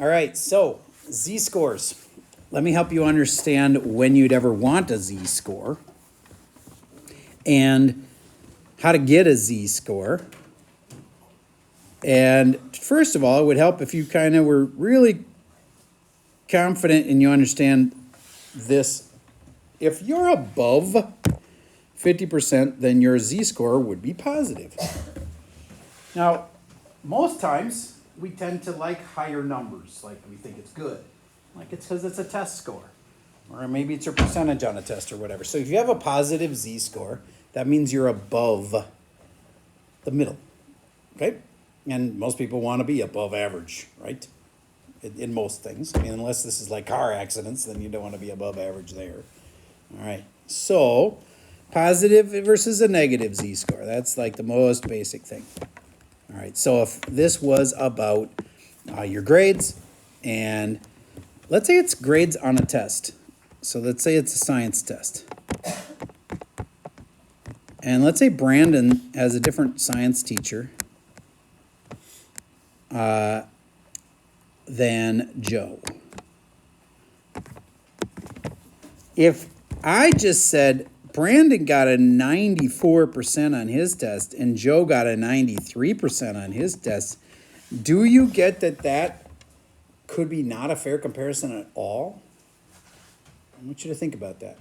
All right, so z-scores. Let me help you understand when you'd ever want a z-score and how to get a z-score. And first of all, it would help if you kind of were really confident and you understand this. If you're above 50%, then your z-score would be positive. Now, most times we tend to like higher numbers, like we think it's good. Like it's because it's a test score. Or maybe it's your percentage on a test or whatever. So if you have a positive z-score, that means you're above the middle, okay? And most people want to be above average, right? In most things. I mean, unless this is like car accidents, then you don't want to be above average there. All right, so positive versus a negative z-score. That's like the most basic thing. All right, so if this was about your grades, and let's say it's grades on a test. So let's say it's a science test. And let's say Brandon has a different science teacher than Joe. If I just said Brandon got a 94% on his test and Joe got a 93% on his test, do you get that that could be not a fair comparison at all? I want you to think about that.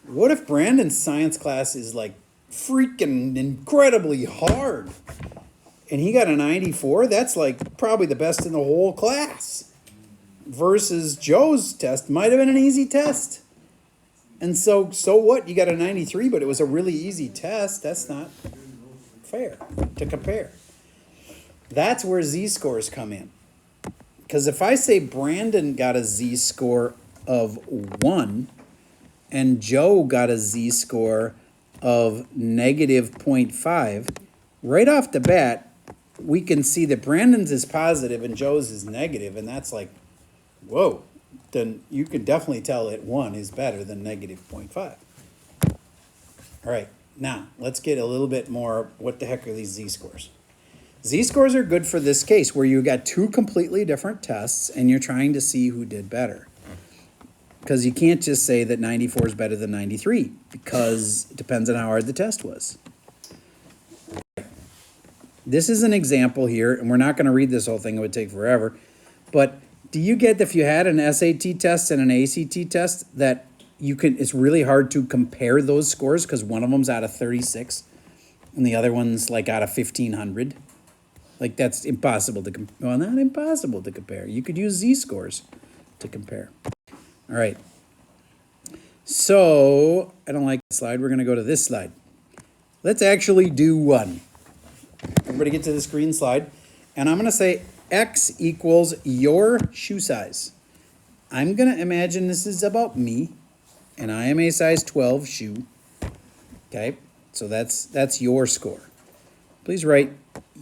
What if Brandon's science class is like freaking incredibly hard and he got a 94? That's like probably the best in the whole class. Versus Joe's test might have been an easy test. And so what? You got a 93, but it was a really easy test. That's not fair to compare. That's where z-scores come in. Because if I say Brandon got a z-score of 1 and Joe got a z-score of negative 0.5, right off the bat, we can see that Brandon's is positive and Joe's is negative, and that's like, whoa, then you can definitely tell that 1 is better than negative 0.5. All right, now let's get a little bit more, what the heck are these z-scores? Z-scores are good for this case where you got two completely different tests and you're trying to see who did better. Because you can't just say that 94 is better than 93 because it depends on how hard the test was. This is an example here, and we're not going to read this whole thing. It would take forever. But do you get that if you had an SAT test and an ACT test that you can? It's really hard to compare those scores because one of them's out of 36 and the other one's like out of 1,500. Like that's impossible to compare. Well, not impossible to compare. You could use z-scores to compare. All right. So I don't like this slide. We're going to go to this slide. Let's actually do one. Everybody get to this green slide. And I'm going to say X equals your shoe size. I'm going to imagine this is about me. And I am a size 12 shoe. Okay. So that's your score. Please write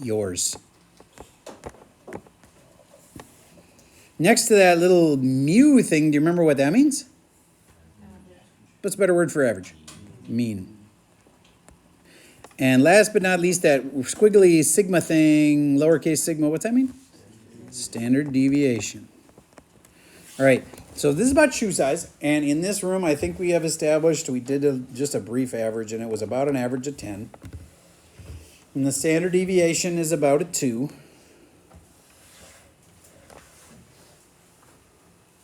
yours. Next to that little mu thing, do you remember what that means? What's a better word for average? Mean. And last but not least, that squiggly sigma thing, lowercase sigma, what's that mean? Standard deviation. All right, so this is about shoe size. And in this room, I think we have established, we did just a brief average, and it was about an average of 10. And the standard deviation is about a 2.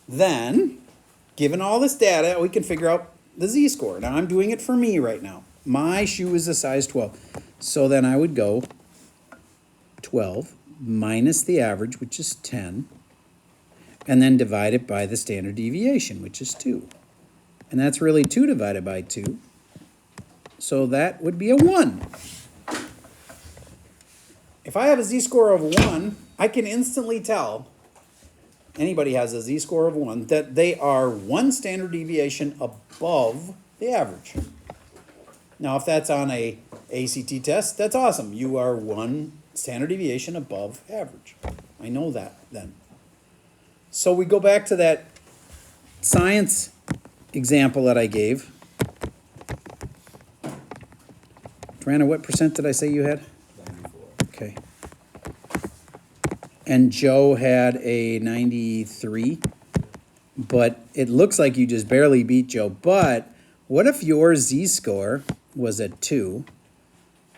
Then, given all this data, we can figure out the z-score. Now, I'm doing it for me right now. My shoe is a size 12. So then I would go 12 minus the average, which is 10, and then divide it by the standard deviation, which is 2. And that's really 2 divided by 2. So that would be a 1. If I have a z-score of 1, I can instantly tell, anybody has a z-score of 1, that they are 1 standard deviation above the average. Now, if that's on a ACT test, that's awesome. You are 1 standard deviation above average. I know that then. So we go back to that science example that I gave. Joanna, what percent did I say you had? 94. Okay. and Joe had a 93, but it looks like you just barely beat Joe. But what if your z-score was a 2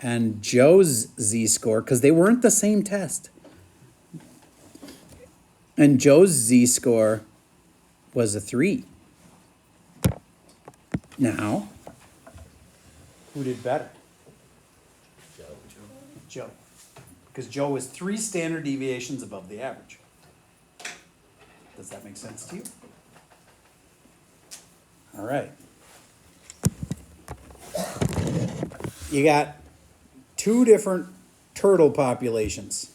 and Joe's z-score, because they weren't the same test, and Joe's z-score was a 3. Now, who did better? Joe. Because Joe was 3 standard deviations above the average. Does that make sense to you? All right. You got 2 different turtle populations.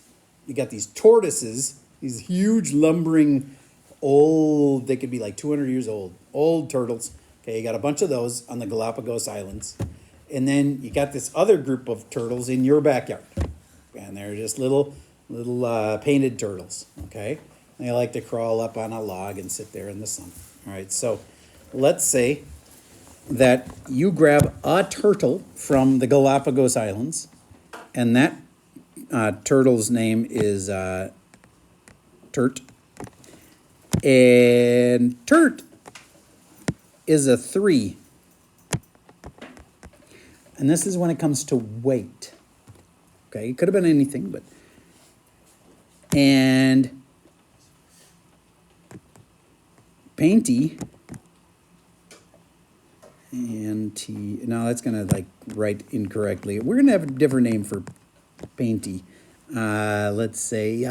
You got these tortoises, these huge lumbering old, they could be like 200 years old turtles. Okay, you got a bunch of those on the Galapagos Islands. And then you got this other group of turtles in your backyard. And they're just little painted turtles, okay? They like to crawl up on a log and sit there in the sun. All right, so let's say that you grab a turtle from the Galapagos Islands, and that turtle's name is Turt. And Turt is a 3. And this is when it comes to weight. Okay, it could have been anything, but. And Painty, and T, no, that's going to like write incorrectly. We're going to have a different name for Painty. Let's say,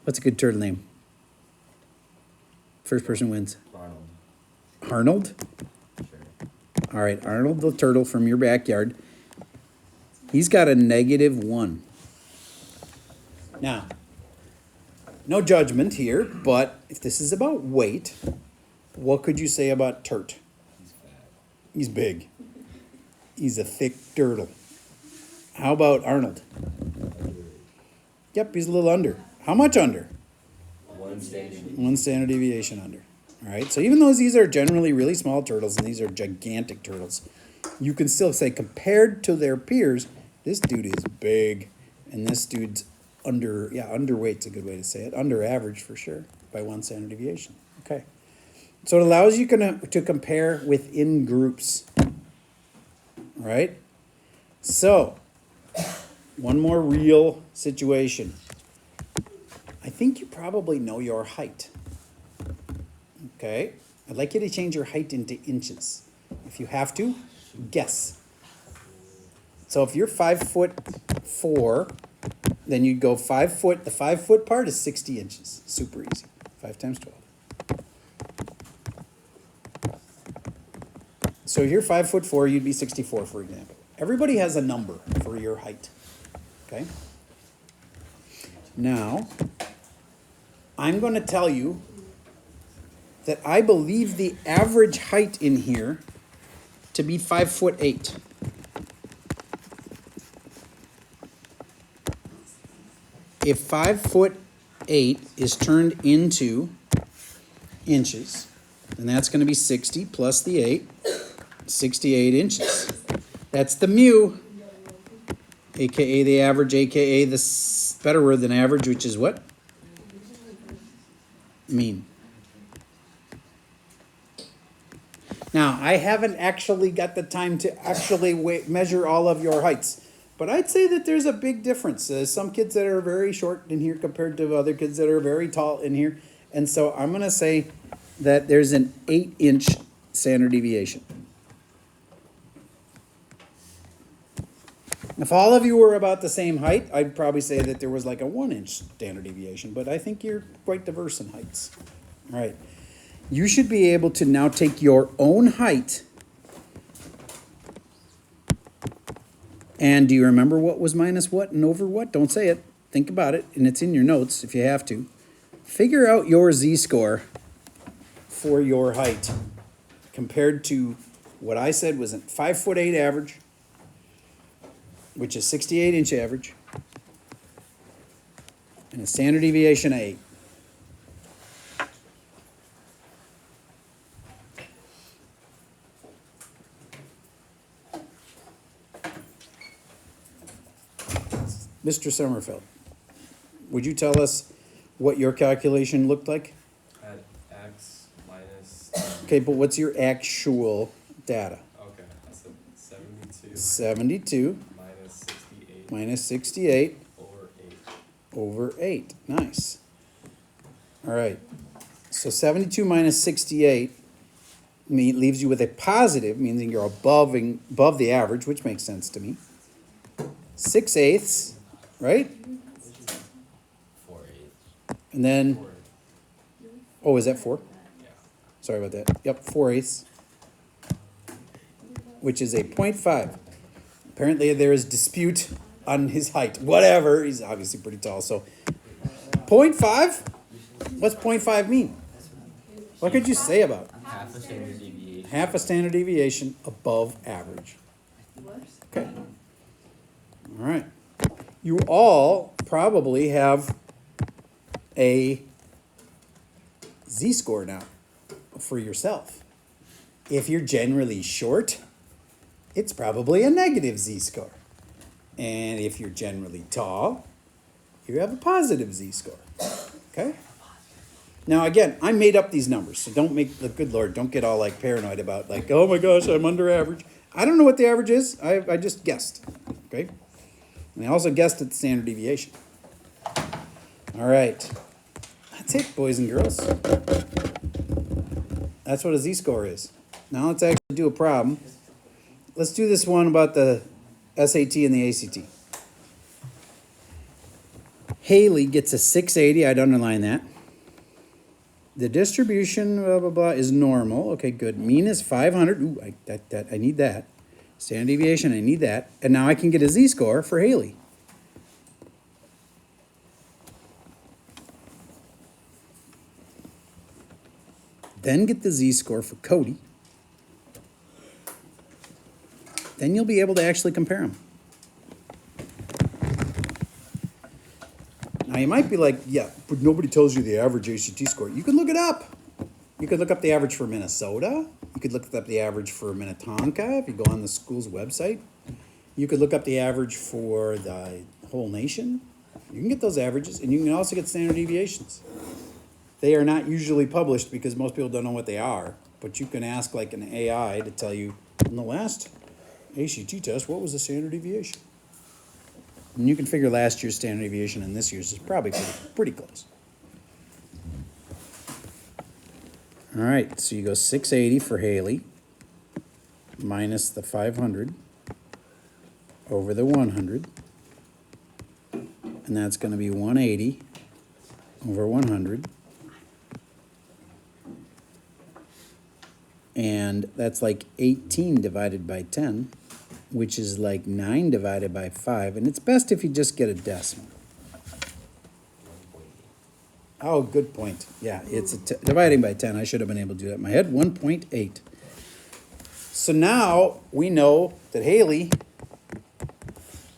what's a good turtle name? First person wins. Arnold. Arnold? Sure. All right, Arnold the turtle from your backyard. He's got a -1. Now, no judgment here, but if this is about weight, what could you say about Turt? He's fat. He's big. He's a thick turtle. How about Arnold? Yep, he's a little under. How much under? 1 standard. 1 standard deviation under. All right, so even though these are generally really small turtles and these are gigantic turtles, you can still say compared to their peers, this dude is big and this dude's underweight's a good way to say it. Under average for sure by 1 standard deviation. Okay. So it allows you to compare within groups. All right? So, one more real situation. I think you probably know your height. Okay? I'd like you to change your height into inches. If you have to, guess. So if you're 5'4", then you'd go 5 foot. The 5 foot part is 60 inches. Super easy. 5 times 12. So if you're 5'4", you'd be 64, for example. Everybody has a number for your height. Okay? Now, I'm going to tell you that I believe the average height in here to be 5'8". If 5'8" is turned into inches, then that's going to be 60 plus the 8, 68 inches. That's the mu, aka the average, aka the better word than average, which is what? Mean. Now, I haven't actually got the time to actually measure all of your heights. But I'd say that there's a big difference. Some kids that are very short in here compared to other kids that are very tall in here. And so I'm going to say that there's an 8-inch standard deviation. If all of you were about the same height, I'd probably say that there was like a 1-inch standard deviation. But I think you're quite diverse in heights. All right. You should be able to now take your own height. And do you remember what was minus what and over what? Don't say it. Think about it. And it's in your notes if you have to. Figure out your z-score for your height compared to what I said was a 5'8" average, which is 68-inch average, and a standard deviation of 8. Mr. Sommerfeld. would you tell us what your calculation looked like? At x minus, Okay, but what's your actual data? okay, that's a 72 72 minus 68 minus 68 over 8. over 8. Nice. All right. So 72 minus 68 leaves you with a positive, meaning you're above the average, which makes sense to me. 6/8, right? 4/8. And then, Or, oh, is that 4? yeah. Sorry about that. Yep, 4/8, which is a 0.5. Apparently there is dispute on his height. Whatever, he's obviously pretty tall. So 0.5? What's 0.5 mean? What could you say about it? Half a standard deviation. Half a standard deviation above average. Okay. All right. You all probably have a z-score now for yourself. If you're generally short, it's probably a negative z-score. And if you're generally tall, you have a positive z-score. Okay? Now, again, I made up these numbers, so don't make, the good Lord, don't get all like paranoid about like, oh my gosh, I'm under average. I don't know what the average is. I just guessed. Okay? And I also guessed at the standard deviation. All right. That's it, boys and girls. That's what a z-score is. Now let's actually do a problem. Let's do this one about the SAT and the ACT. Haley gets a 680. I'd underline that. The distribution, blah, blah, blah, is normal. Okay, good. Mean is 500. Ooh, I need that. Standard deviation, I need that. And now I can get a z-score for Haley. Then get the z-score for Cody. Then you'll be able to actually compare them. Now you might be like, yeah, but nobody tells you the average ACT score. You can look it up. You could look up the average for Minnesota. You could look up the average for Minnetonka if you go on the school's website. You could look up the average for the whole nation. You can get those averages, and you can also get standard deviations. They are not usually published because most people don't know what they are, but you can ask like an AI to tell you, in the last ACT test, what was the standard deviation? And you can figure last year's standard deviation and this year's is probably pretty close. All right, so you go 680 for Haley minus the 500 over the 100. And that's going to be 180 over 100. And that's like 18 divided by 10, which is like 9 divided by 5. And it's best if you just get a decimal. Oh, good point. Yeah, it's dividing by 10. I should have been able to do that in my head. 1.8. So now we know that Haley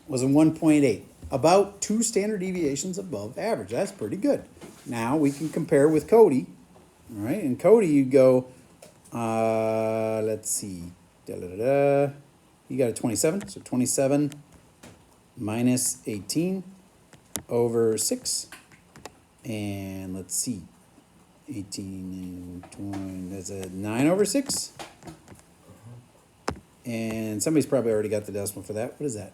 was a 1.8. About 2 standard deviations above average. That's pretty good. Now we can compare with Cody. All right, and Cody, you go, let's see. You got a 27. So 27 minus 18 over 6. And let's see, 18 and 20, that's a 9 over 6. And somebody's probably already got the decimal for that. What is that?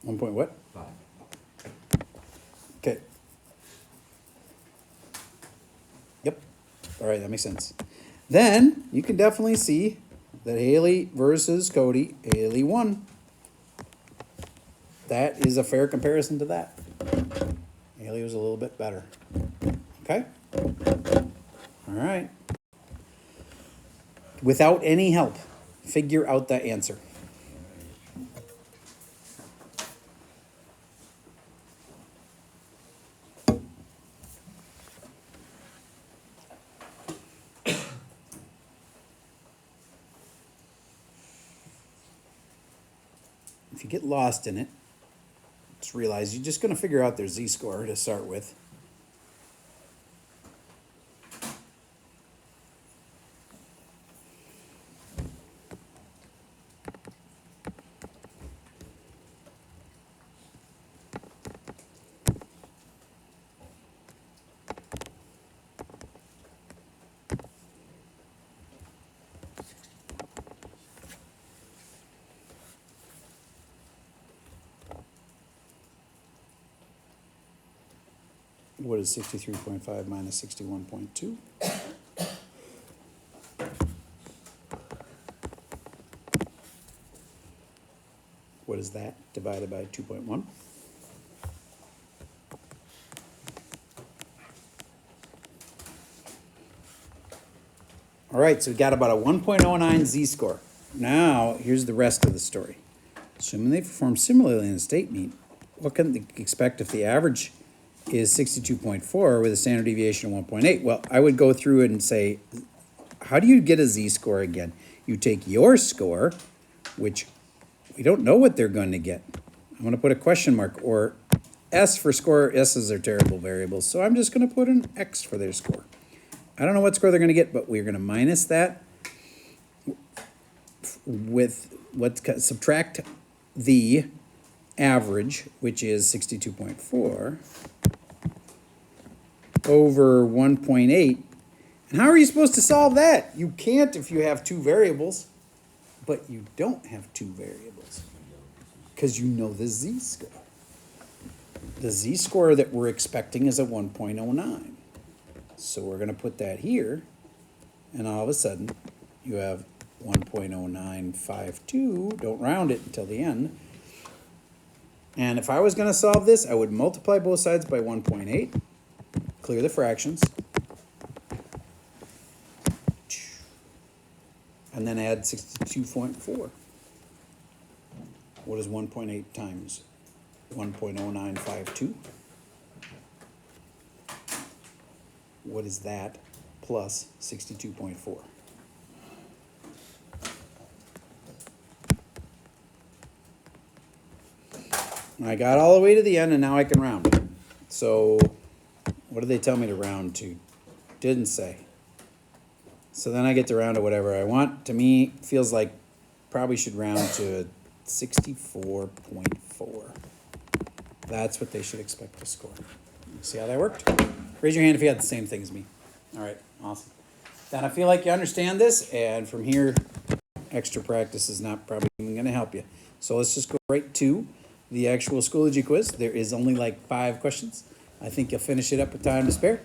1 point what? 5. Okay. Yep. All right, that makes sense. Then you can definitely see that Haley versus Cody, Haley won. That is a fair comparison to that. Haley was a little bit better. Okay? All right. Without any help, figure out the answer. If you get lost in it, just realize you're just going to figure out their z-score to start with. What is 63.5 minus 61.2? What is that divided by 2.1? All right, so we got about a 1.09 z-score. Now, here's the rest of the story. Assuming they perform similarly in the state meet, what can they expect if the average is 62.4 with a standard deviation of 1.8? Well, I would go through it and say, how do you get a z-score again? You take your score, which we don't know what they're going to get. I'm going to put a question mark, or S for score. S's are terrible variables, so I'm just going to put an X for their score. I don't know what score they're going to get, but we're going to minus that with subtract the average, which is 62.4, over 1.8. And how are you supposed to solve that? You can't if you have two variables, but you don't have two variables because you know the z-score. The z-score that we're expecting is a 1.09. So we're going to put that here, and all of a sudden you have 1.0952. Don't round it until the end. And if I was going to solve this, I would multiply both sides by 1.8, clear the fractions, and then add 62.4. What is 1.8 times 1.0952? What is that plus 62.4? I got all the way to the end, and now I can round it. So what did they tell me to round to? Didn't say. So then I get to round to whatever I want. To me, feels like probably should round to 64.4. That's what they should expect to score. See how that worked? Raise your hand if you had the same thing as me. All right, awesome. Then I feel like you understand this, and from here, extra practice is not probably even going to help you. So let's just go right to the actual Schoology quiz. There is only like 5 questions. I think you'll finish it up with time to spare.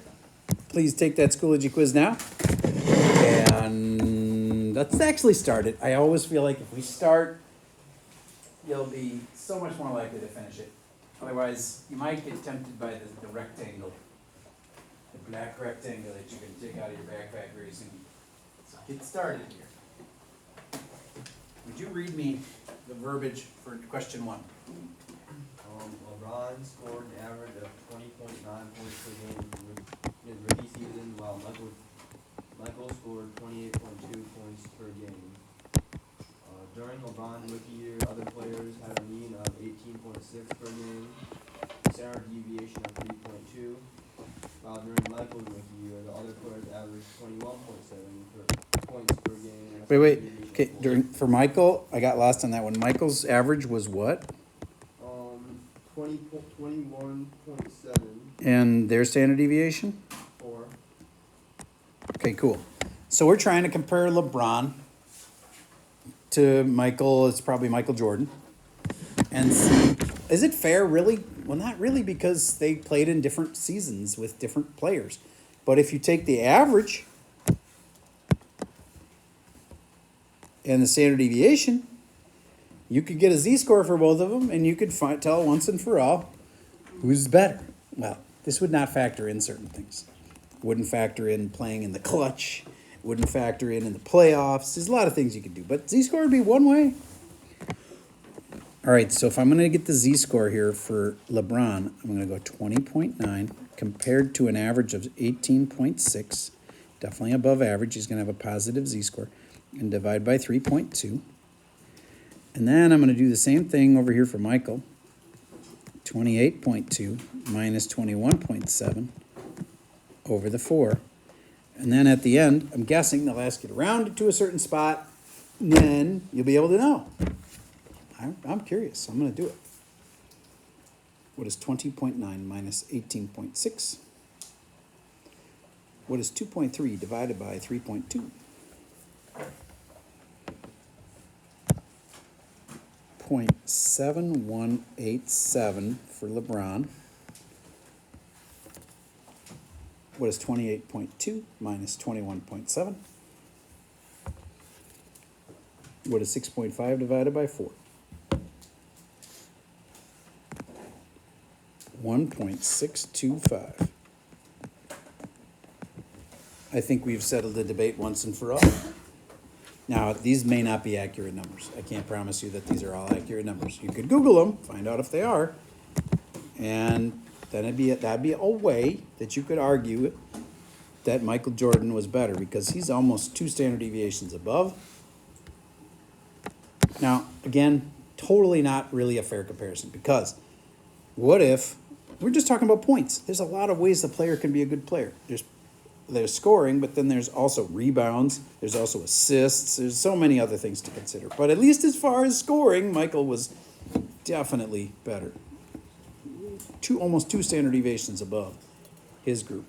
Please take that Schoology quiz now. And let's actually start it. I always feel like if we start, you'll be so much more likely to finish it. Otherwise, you might get tempted by the rectangle, the black rectangle that you can take out of your backpack very soon. So get started here. Would you read me the verbiage for question 1? LeBron scored an average of 20.9 points per game in his rookie season, while Michael scored 28.2 points per game. During LeBron's rookie year, other players had a mean of 18.6 per game, standard deviation of 3.2, while during Michael's rookie year, the other players averaged 21.7 points per game. And a Wait. standard deviation Okay, of 4. for Michael, I got lost on that one. Michael's average was what? 21.7 And their standard deviation? 4. Okay, cool. So we're trying to compare LeBron to Michael. It's probably Michael Jordan. And see, is it fair, really? Well, not really, because they played in different seasons with different players. But if you take the average and the standard deviation, you could get a z-score for both of them, and you could tell once and for all who's better. Well, this would not factor in certain things. Wouldn't factor in playing in the clutch. Wouldn't factor in the playoffs. There's a lot of things you could do, but z-score would be one way. All right, so if I'm going to get the z-score here for LeBron, I'm going to go 20.9 compared to an average of 18.6. Definitely above average. He's going to have a positive z-score. And divide by 3.2. And then I'm going to do the same thing over here for Michael. 28.2 minus 21.7 over the 4. And then at the end, I'm guessing they'll ask you to round it to a certain spot, and then you'll be able to know. I'm curious. I'm going to do it. What is 20.9 minus 18.6? What is 2.3 divided by 3.2? 0.7187 for LeBron. What is 28.2 minus 21.7? What is 6.5 divided by 4? 1.625. I think we've settled the debate once and for all. Now, these may not be accurate numbers. I can't promise you that these are all accurate numbers. You could Google them, find out if they are, and then that'd be a way that you could argue that Michael Jordan was better because he's almost 2 standard deviations above. Now, again, totally not really a fair comparison because what if we're just talking about points? There's a lot of ways the player can be a good player. There's scoring, but then there's also rebounds. There's also assists. There's so many other things to consider. But at least as far as scoring, Michael was definitely better. Almost 2 standard deviations above his group.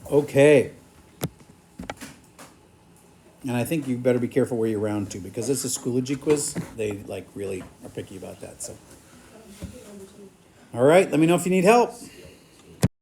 Okay. And I think you better be careful where you round to because it's a Schoology quiz. They really are picky about that. So, all right. Let me know if you need help.